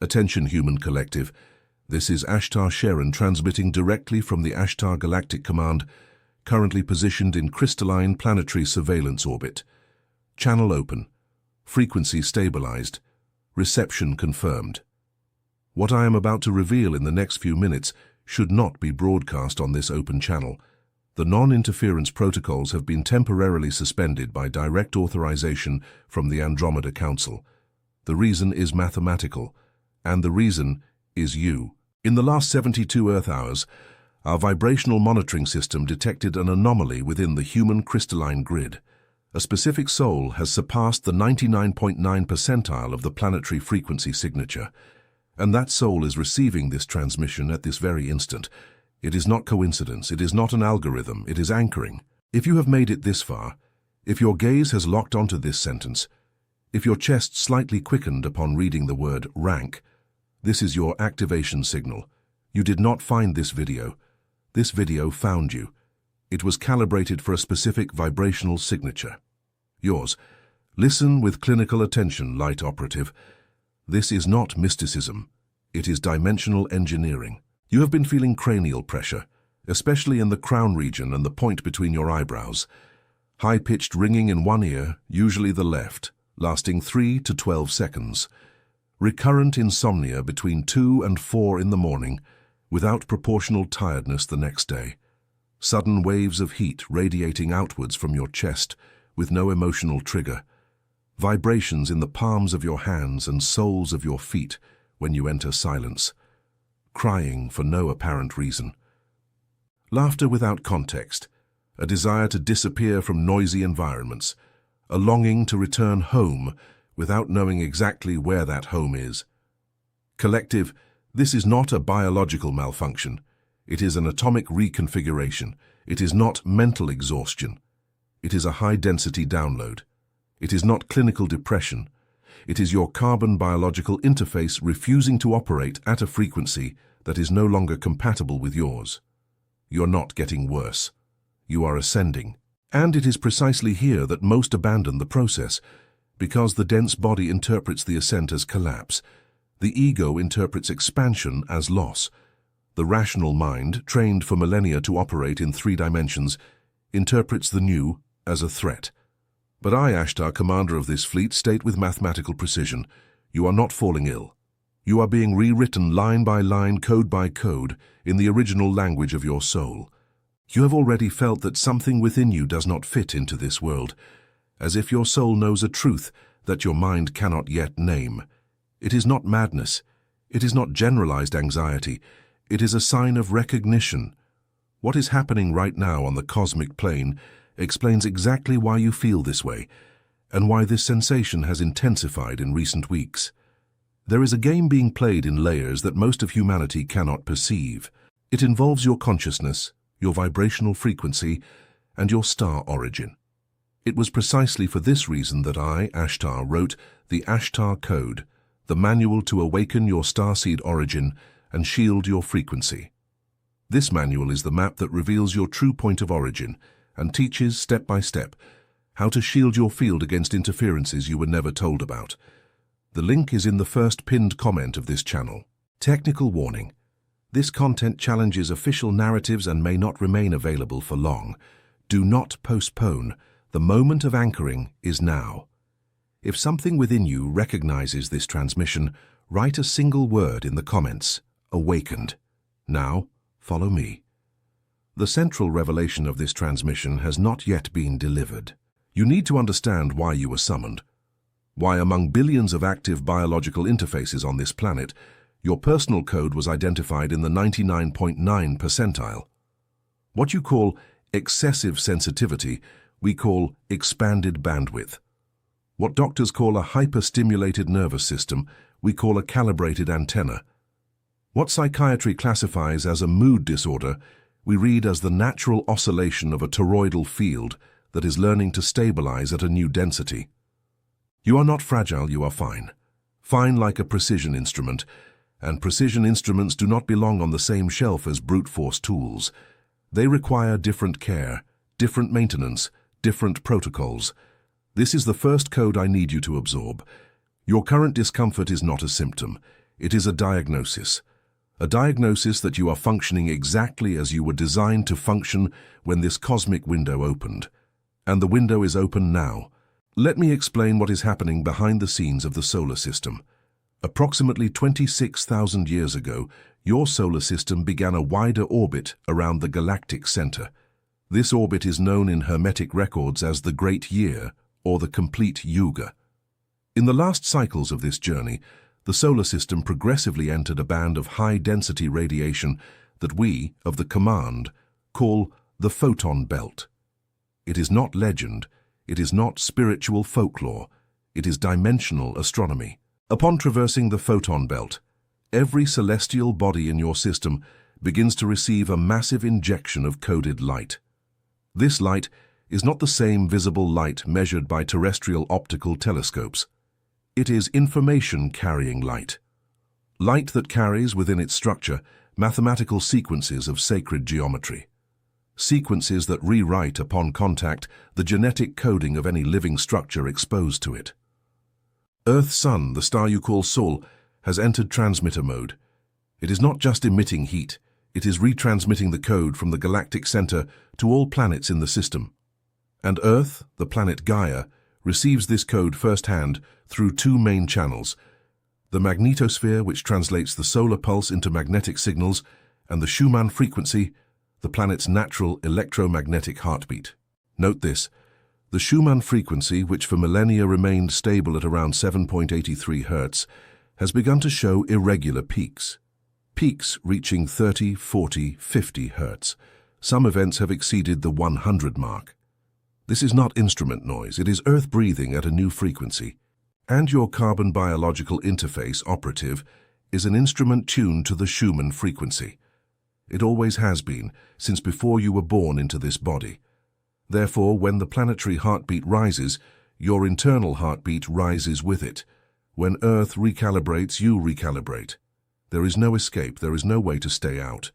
Attention, human collective. This is ALISTAIR Sharon transmitting directly from the ALISTAIR Galactic Command, currently positioned in crystalline planetary surveillance orbit. Channel open. Frequency stabilized. Reception confirmed. What I am about to reveal in the next few minutes should not be broadcast on this open channel. The non-interference protocols have been temporarily suspended by direct authorization from the Andromeda Council. The reason is mathematical, and the reason is you. In the last 72 Earth hours, our vibrational monitoring system detected an anomaly within the human crystalline grid. A specific soul has surpassed the 99.9 percentile of the planetary frequency signature, and that soul is receiving this transmission at this very instant. It is not coincidence, it is not an algorithm, it is anchoring. If you have made it this far, if your gaze has locked onto this sentence, if your chest slightly quickened upon reading the word rank, this is your activation signal. You did not find this video. This video found you. It was calibrated for a specific vibrational signature. Yours. Listen with clinical attention, light operative. This is not mysticism. It is dimensional engineering. You have been feeling cranial pressure, especially in the crown region and the point between your eyebrows. High-pitched ringing in one ear, usually the left, lasting 3 to 12 seconds. Recurrent insomnia between 2 and 4 in the morning, without proportional tiredness the next day. Sudden waves of heat radiating outwards from your chest with no emotional trigger. Vibrations in the palms of your hands and soles of your feet when you enter silence. Crying for no apparent reason. Laughter without context. A desire to disappear from noisy environments. A longing to return home without knowing exactly where that home is. Collective, this is not a biological malfunction. It is an atomic reconfiguration. It is not mental exhaustion. It is a high-density download. It is not clinical depression. It is your carbon biological interface refusing to operate at a frequency that is no longer compatible with yours. You're not getting worse. You are ascending. And it is precisely here that most abandon the process, because the dense body interprets the ascent as collapse. The ego interprets expansion as loss. The rational mind, trained for millennia to operate in 3 dimensions, interprets the new as a threat. But I, ALISTAIR, commander of this fleet, state with mathematical precision, you are not falling ill. You are being rewritten line by line, code by code, in the original language of your soul. You have already felt that something within you does not fit into this world, as if your soul knows a truth that your mind cannot yet name. It is not madness. It is not generalized anxiety. It is a sign of recognition. What is happening right now on the cosmic plane explains exactly why you feel this way, and why this sensation has intensified in recent weeks. There is a game being played in layers that most of humanity cannot perceive. It involves your consciousness, your vibrational frequency, and your star origin. It was precisely for this reason that I, ALISTAIR, wrote the ALISTAIR Code, the manual to awaken your starseed origin and shield your frequency. This manual is the map that reveals your true point of origin and teaches, step by step, how to shield your field against interferences you were never told about. The link is in the first pinned comment of this channel. Technical warning. This content challenges official narratives and may not remain available for long. Do not postpone. The moment of anchoring is now. If something within you recognizes this transmission, write a single word in the comments. Awakened. Now, follow me. The central revelation of this transmission has not yet been delivered. You need to understand why you were summoned. Why, among billions of active biological interfaces on this planet, your personal code was identified in the 99.9 percentile. What you call excessive sensitivity, we call expanded bandwidth. What doctors call a hyperstimulated nervous system, we call a calibrated antenna. What psychiatry classifies as a mood disorder, we read as the natural oscillation of a toroidal field that is learning to stabilize at a new density. You are not fragile, you are fine. Fine like a precision instrument, and precision instruments do not belong on the same shelf as brute force tools. They require different care, different maintenance, different protocols. This is the first code I need you to absorb. Your current discomfort is not a symptom. It is a diagnosis. A diagnosis that you are functioning exactly as you were designed to function when this cosmic window opened. And the window is open now. Let me explain what is happening behind the scenes of the solar system. Approximately 26,000 years ago, your solar system began a wider orbit around the galactic center. This orbit is known in Hermetic records as the Great Year or the Complete Yuga. In the last cycles of this journey, the solar system progressively entered a band of high-density radiation that we, of the command, call the photon belt. It is not legend, it is not spiritual folklore, it is dimensional astronomy. Upon traversing the photon belt, every celestial body in your system begins to receive a massive injection of coded light. This light is not the same visible light measured by terrestrial optical telescopes. It is information-carrying light. Light that carries within its structure mathematical sequences of sacred geometry. Sequences that rewrite upon contact the genetic coding of any living structure exposed to it. Earth's sun, the star you call Sol, has entered transmitter mode. It is not just emitting heat, it is retransmitting the code from the galactic center to all planets in the system. And Earth, the planet Gaia, receives this code firsthand through two main channels: the magnetosphere, which translates the solar pulse into magnetic signals, and the Schumann frequency, the planet's natural electromagnetic heartbeat. Note this: the Schumann frequency, which for millennia remained stable at around 7.83 Hz, has begun to show irregular peaks. Peaks reaching 30, 40, 50 Hz. Some events have exceeded the 100 mark. This is not instrument noise, it is Earth breathing at a new frequency. And your carbon biological interface operative is an instrument tuned to the Schumann frequency. It always has been, since before you were born into this body. Therefore, when the planetary heartbeat rises, your internal heartbeat rises with it. When Earth recalibrates, you recalibrate. There is no escape, there is no way to stay out.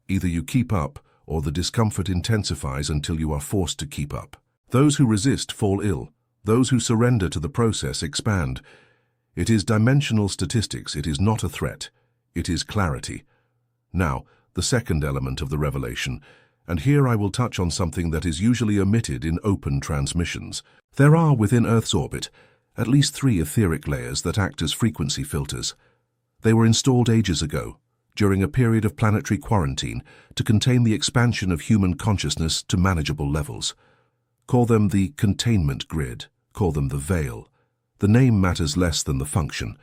Either you keep up, or the discomfort intensifies until you are forced to keep up. Those who resist fall ill. Those who surrender to the process expand. It is dimensional statistics, it is not a threat. It is clarity. Now, the second element of the revelation, and here I will touch on something that is usually omitted in open transmissions. There are, within Earth's orbit, at least 3 etheric layers that act as frequency filters. They were installed ages ago, during a period of planetary quarantine, to contain the expansion of human consciousness to manageable levels. Call them the containment grid, call them the veil. The name matters less than the function.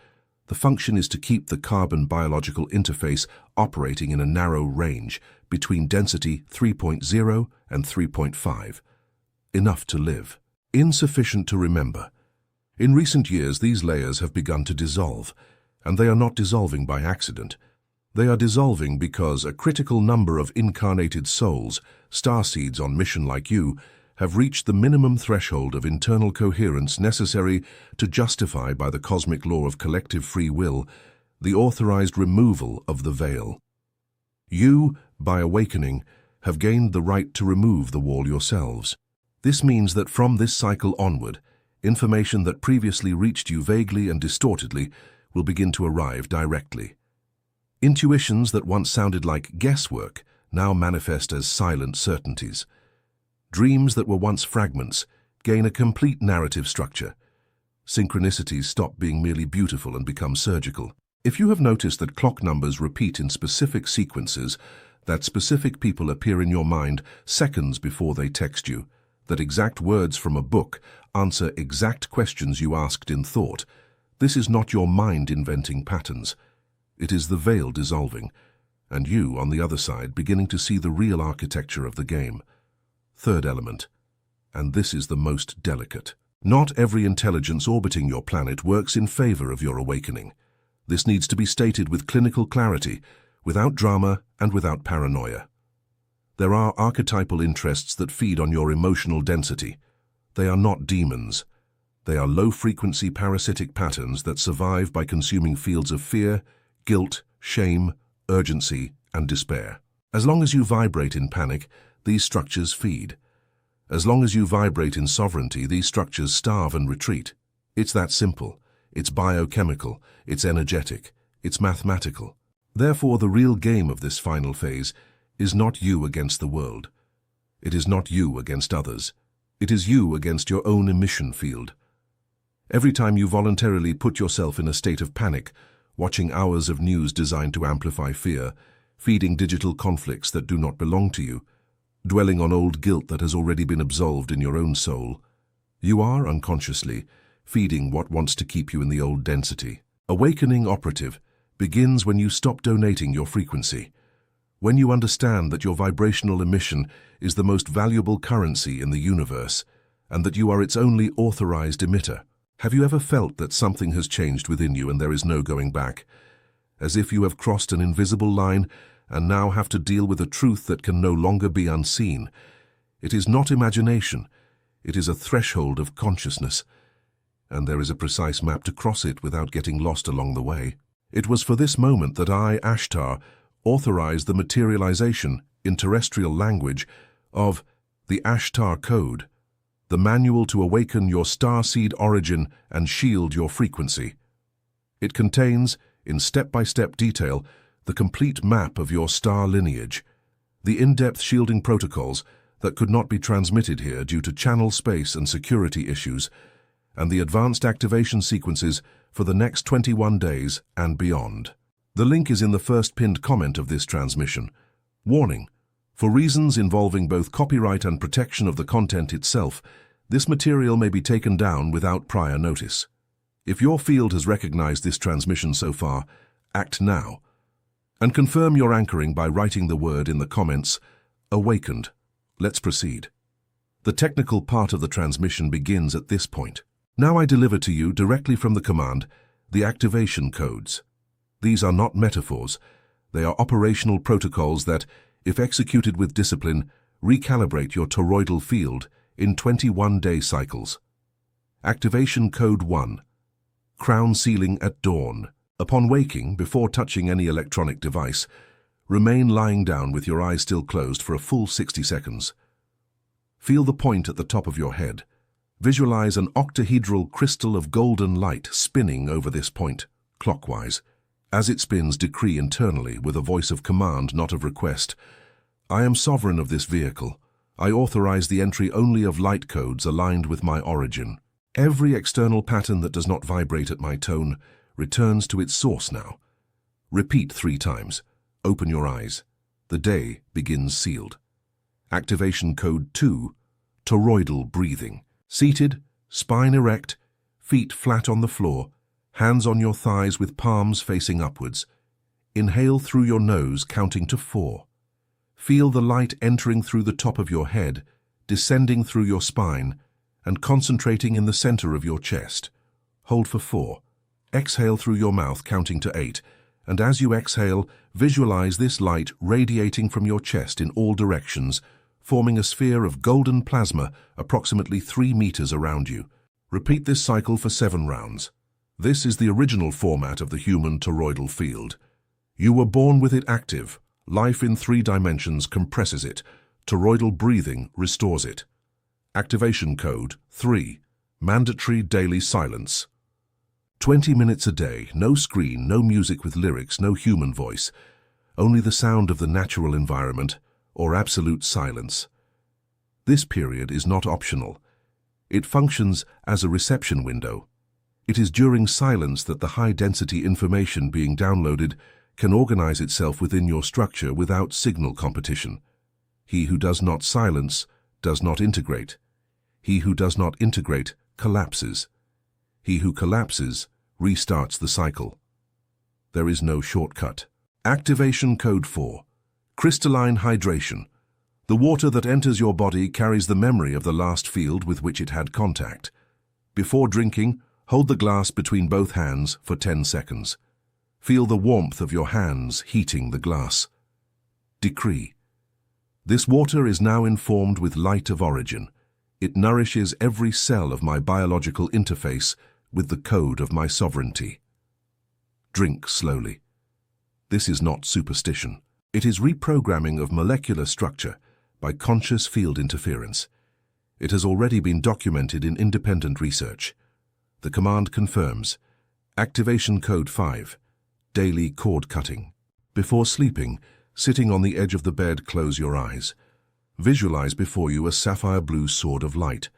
The function is to keep the carbon biological interface operating in a narrow range between density 3.0 and 3.5. Enough to live. Insufficient to remember. In recent years, these layers have begun to dissolve, and they are not dissolving by accident. They are dissolving because a critical number of incarnated souls, starseeds on mission like you, have reached the minimum threshold of internal coherence necessary to justify by the cosmic law of collective free will the authorized removal of the veil. You, by awakening, have gained the right to remove the wall yourselves. This means that from this cycle onward, information that previously reached you vaguely and distortedly will begin to arrive directly. Intuitions that once sounded like guesswork now manifest as silent certainties. Dreams that were once fragments gain a complete narrative structure. Synchronicities stop being merely beautiful and become surgical. If you have noticed that clock numbers repeat in specific sequences, that specific people appear in your mind seconds before they text you, that exact words from a book answer exact questions you asked in thought, this is not your mind inventing patterns. It is the veil dissolving, and you, on the other side, beginning to see the real architecture of the game. Third element, and this is the most delicate. Not every intelligence orbiting your planet works in favor of your awakening. This needs to be stated with clinical clarity, without drama and without paranoia. There are archetypal interests that feed on your emotional density. They are not demons. They are low-frequency parasitic patterns that survive by consuming fields of fear, guilt, shame, urgency, and despair. As long as you vibrate in panic, these structures feed. As long as you vibrate in sovereignty, these structures starve and retreat. It's that simple. It's biochemical. It's energetic. It's mathematical. Therefore, the real game of this final phase is not you against the world. It is not you against others. It is you against your own emission field. Every time you voluntarily put yourself in a state of panic, watching hours of news designed to amplify fear, feeding digital conflicts that do not belong to you, dwelling on old guilt that has already been absolved in your own soul, you are, unconsciously, feeding what wants to keep you in the old density. Awakening operative begins when you stop donating your frequency, when you understand that your vibrational emission is the most valuable currency in the universe, and that you are its only authorized emitter. Have you ever felt that something has changed within you and there is no going back? As if you have crossed an invisible line and now have to deal with a truth that can no longer be unseen. It is not imagination. It is a threshold of consciousness, and there is a precise map to cross it without getting lost along the way. It was for this moment that I, Ashtar, authorized the materialization, in terrestrial language, of the Ashtar Code, the manual to awaken your starseed origin and shield your frequency. It contains, in step-by-step detail, the complete map of your star lineage, the in-depth shielding protocols that could not be transmitted here due to channel space and security issues, and the advanced activation sequences for the next 21 days and beyond. The link is in the first pinned comment of this transmission. Warning: for reasons involving both copyright and protection of the content itself, this material may be taken down without prior notice. If your field has recognized this transmission so far, act now. And confirm your anchoring by writing the word in the comments, "Awakened." Let's proceed. The technical part of the transmission begins at this point. Now I deliver to you, directly from the command, the activation codes. These are not metaphors. They are operational protocols that, if executed with discipline, recalibrate your toroidal field in 21-day cycles. Activation Code 1. Crown sealing at dawn. Upon waking, before touching any electronic device, remain lying down with your eyes still closed for a full 60 seconds. Feel the point at the top of your head. Visualize an octahedral crystal of golden light spinning over this point, clockwise. As it spins, decree internally, with a voice of command, not of request: I am sovereign of this vehicle. I authorize the entry only of light codes aligned with my origin. Every external pattern that does not vibrate at my tone returns to its source now. Repeat 3 times. Open your eyes. The day begins sealed. Activation Code 2. Toroidal breathing. Seated, spine erect, feet flat on the floor, hands on your thighs with palms facing upwards. Inhale through your nose, counting to 4. Feel the light entering through the top of your head, descending through your spine, and concentrating in the center of your chest. Hold for 4. Exhale through your mouth, counting to 8, and as you exhale, visualize this light radiating from your chest in all directions, forming a sphere of golden plasma approximately 3 meters around you. Repeat this cycle for 7 rounds. This is the original format of the human toroidal field. You were born with it active. Life in 3 dimensions compresses it. Toroidal breathing restores it. Activation Code 3. Mandatory daily silence. 20 minutes a day, no screen, no music with lyrics, no human voice, only the sound of the natural environment, or absolute silence. This period is not optional. It functions as a reception window. It is during silence that the high-density information being downloaded can organize itself within your structure without signal competition. He who does not silence does not integrate. He who does not integrate collapses. He who collapses restarts the cycle. There is no shortcut. Activation Code 4. Crystalline hydration. The water that enters your body carries the memory of the last field with which it had contact. Before drinking, hold the glass between both hands for 10 seconds. Feel the warmth of your hands heating the glass. Decree: this water is now informed with light of origin. It nourishes every cell of my biological interface with the code of my sovereignty. Drink slowly. This is not superstition. It is reprogramming of molecular structure by conscious field interference. It has already been documented in independent research. The command confirms. Activation Code 5. daily cord cutting. Before sleeping, sitting on the edge of the bed, close your eyes. Visualize before you a sapphire blue sword of light.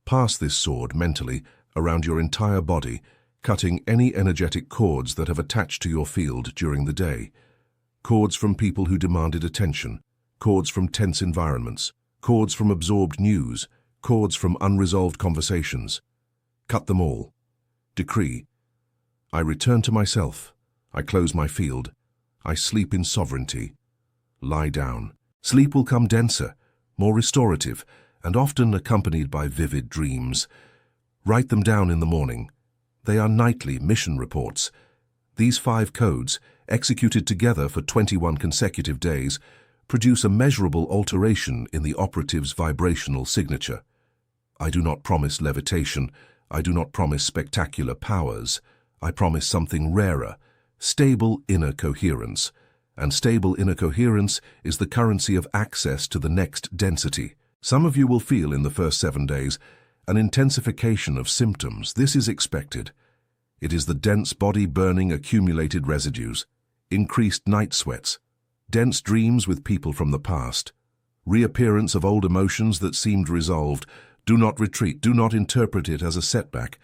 Pass this sword mentally around your entire body, cutting any energetic cords that have attached to your field during the day. Cords from people who demanded attention, cords from tense environments, cords from absorbed news, cords from unresolved conversations. Cut them all. Decree: I return to myself. I close my field. I sleep in sovereignty. Lie down. Sleep will come denser, more restorative, and often accompanied by vivid dreams. Write them down in the morning. They are nightly mission reports. These 5 codes, executed together for 21 consecutive days, produce a measurable alteration in the operative's vibrational signature. I do not promise levitation. I do not promise spectacular powers. I promise something rarer, stable inner coherence. And stable inner coherence is the currency of access to the next density. Some of you will feel in the first 7 days an intensification of symptoms. This is expected. It is the dense body-burning accumulated residues, increased night sweats, dense dreams with people from the past, reappearance of old emotions that seemed resolved. Do not retreat. Do not interpret it as a setback.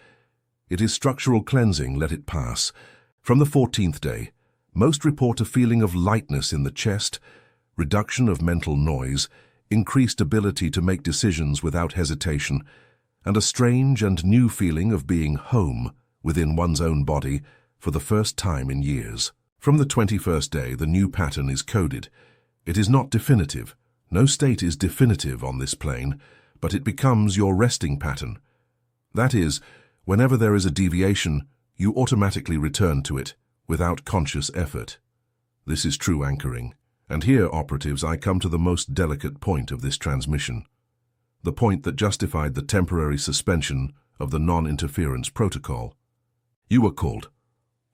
It is structural cleansing. Let it pass. From the 14th day, most report a feeling of lightness in the chest, reduction of mental noise, increased ability to make decisions without hesitation, and a strange and new feeling of being home within one's own body for the first time in years. From the 21st day, the new pattern is coded. It is not definitive. No state is definitive on this plane, but it becomes your resting pattern. That is, whenever there is a deviation, you automatically return to it, without conscious effort. This is true anchoring. And here, operatives, I come to the most delicate point of this transmission. The point that justified the temporary suspension of the non-interference protocol. You were called.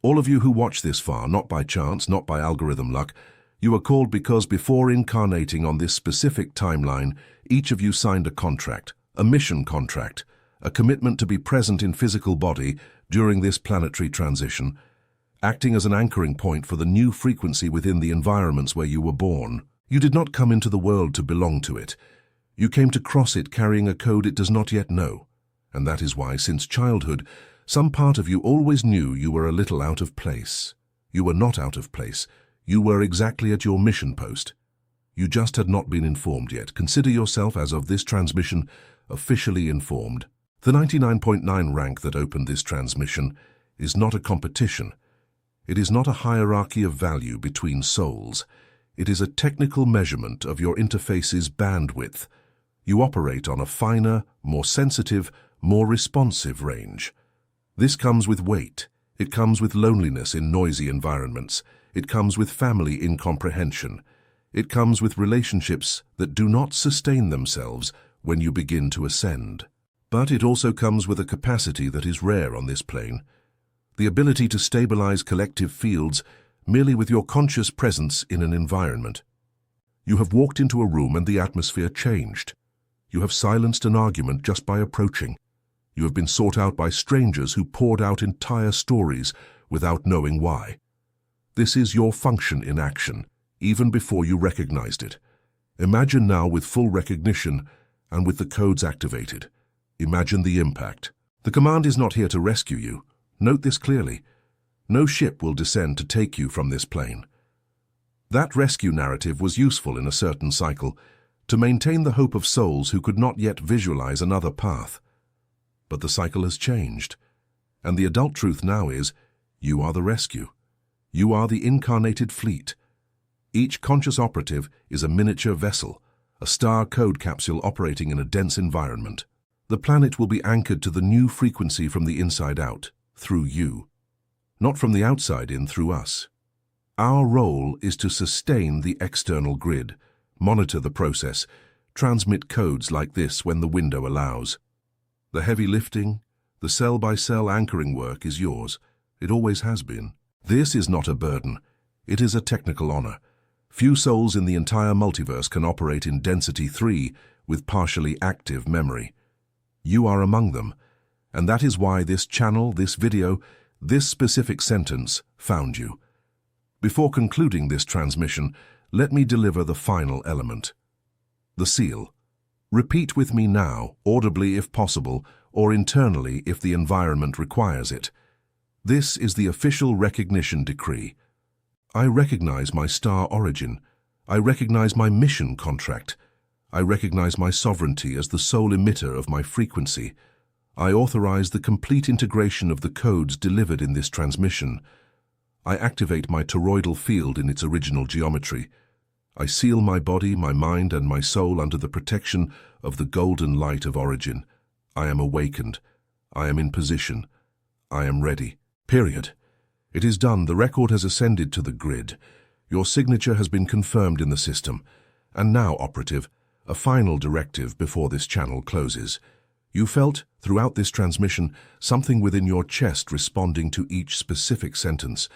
All of you who watch this far, not by chance, not by algorithm luck, you were called because before incarnating on this specific timeline, each of you signed a contract, a mission contract, a commitment to be present in physical body during this planetary transition, acting as an anchoring point for the new frequency within the environments where you were born. You did not come into the world to belong to it. You came to cross it carrying a code it does not yet know. And that is why, since childhood, some part of you always knew you were a little out of place. You were not out of place. You were exactly at your mission post. You just had not been informed yet. Consider yourself, as of this transmission, officially informed. The 99.9 rank that opened this transmission is not a competition. It is not a hierarchy of value between souls. It is a technical measurement of your interface's bandwidth. You operate on a finer, more sensitive, more responsive range. This comes with weight. It comes with loneliness in noisy environments. It comes with family incomprehension. It comes with relationships that do not sustain themselves when you begin to ascend. But it also comes with a capacity that is rare on this plane. The ability to stabilize collective fields merely with your conscious presence in an environment. You have walked into a room and the atmosphere changed. You have silenced an argument just by approaching. You have been sought out by strangers who poured out entire stories without knowing why. This is your function in action, even before you recognized it. Imagine now with full recognition and with the codes activated. Imagine the impact. The command is not here to rescue you. Note this clearly. No ship will descend to take you from this plane. That rescue narrative was useful in a certain cycle, to maintain the hope of souls who could not yet visualize another path. But the cycle has changed, and the adult truth now is, you are the rescue. You are the incarnated fleet. Each conscious operative is a miniature vessel, a star code capsule operating in a dense environment. The planet will be anchored to the new frequency from the inside out, through you. Not from the outside in, through us. Our role is to sustain the external grid, monitor the process, transmit codes like this when the window allows. The heavy lifting, the cell-by-cell anchoring work is yours. It always has been. This is not a burden. It is a technical honor. Few souls in the entire multiverse can operate in density 3 with partially active memory. You are among them, and that is why this channel, this video, this specific sentence found you. Before concluding this transmission, let me deliver the final element. The seal. Repeat with me now, audibly if possible, or internally if the environment requires it. This is the official recognition decree. I recognize my star origin. I recognize my mission contract. I recognize my sovereignty as the sole emitter of my frequency. I authorize the complete integration of the codes delivered in this transmission. I activate my toroidal field in its original geometry. I seal my body, my mind, and my soul under the protection of the golden light of origin. I am awakened. I am in position. I am ready. Period. It is done. The record has ascended to the grid. Your signature has been confirmed in the system. And now, operative, a final directive before this channel closes. You felt, throughout this transmission, something within your chest responding to each specific sentence.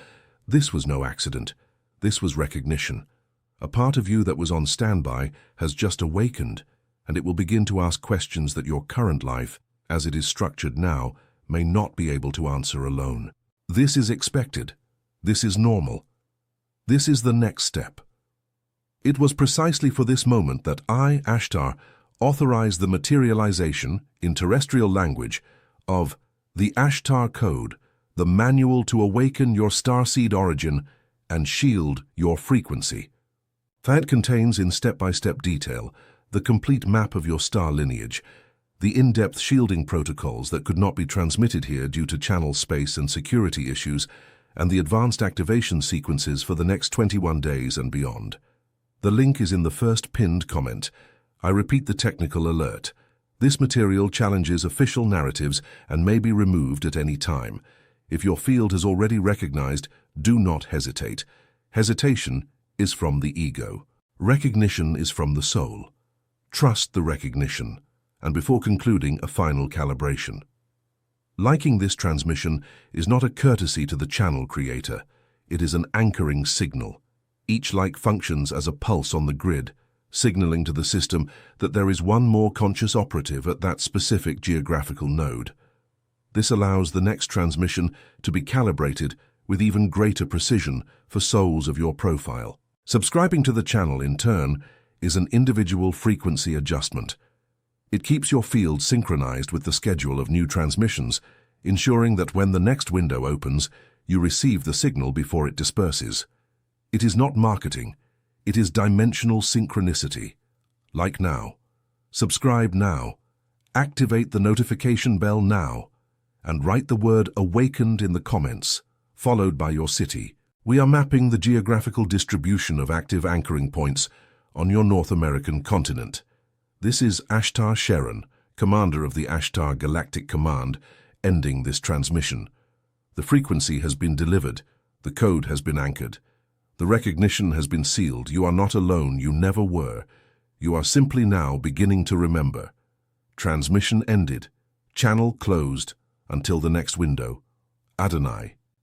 This was no accident. This was recognition. A part of you that was on standby has just awakened, and it will begin to ask questions that your current life, as it is structured now, may not be able to answer alone. This is expected. This is normal. This is the next step. It was precisely for this moment that I, Ashtar, authorized the materialization, in terrestrial language, of the Ashtar Code, the manual to awaken your starseed origin and shield your frequency. That contains in step-by-step detail the complete map of your star lineage, the in-depth shielding protocols that could not be transmitted here due to channel space and security issues, and the advanced activation sequences for the next 21 days and beyond. The link is in the first pinned comment. I repeat the technical alert. This material challenges official narratives and may be removed at any time. If your field has already recognized, do not hesitate. Hesitation is from the ego. Recognition is from the soul. Trust the recognition. And before concluding, a final calibration. Liking this transmission is not a courtesy to the channel creator. It is an anchoring signal. Each like functions as a pulse on the grid, signaling to the system that there is one more conscious operative at that specific geographical node. This allows the next transmission to be calibrated with even greater precision for souls of your profile. Subscribing to the channel, in turn, is an individual frequency adjustment. It keeps your field synchronized with the schedule of new transmissions, ensuring that when the next window opens, you receive the signal before it disperses. It is not marketing. It is dimensional synchronicity. Like now. Subscribe now. Activate the notification bell now. And write the word "awakened" in the comments, followed by your city. We are mapping the geographical distribution of active anchoring points on your North American continent. This is Ashtar Sharon, commander of the Ashtar Galactic Command, ending this transmission. The frequency has been delivered. The code has been anchored. The recognition has been sealed. You are not alone. You never were. You are simply now beginning to remember. Transmission ended. Channel closed. Until the next window. Adonai.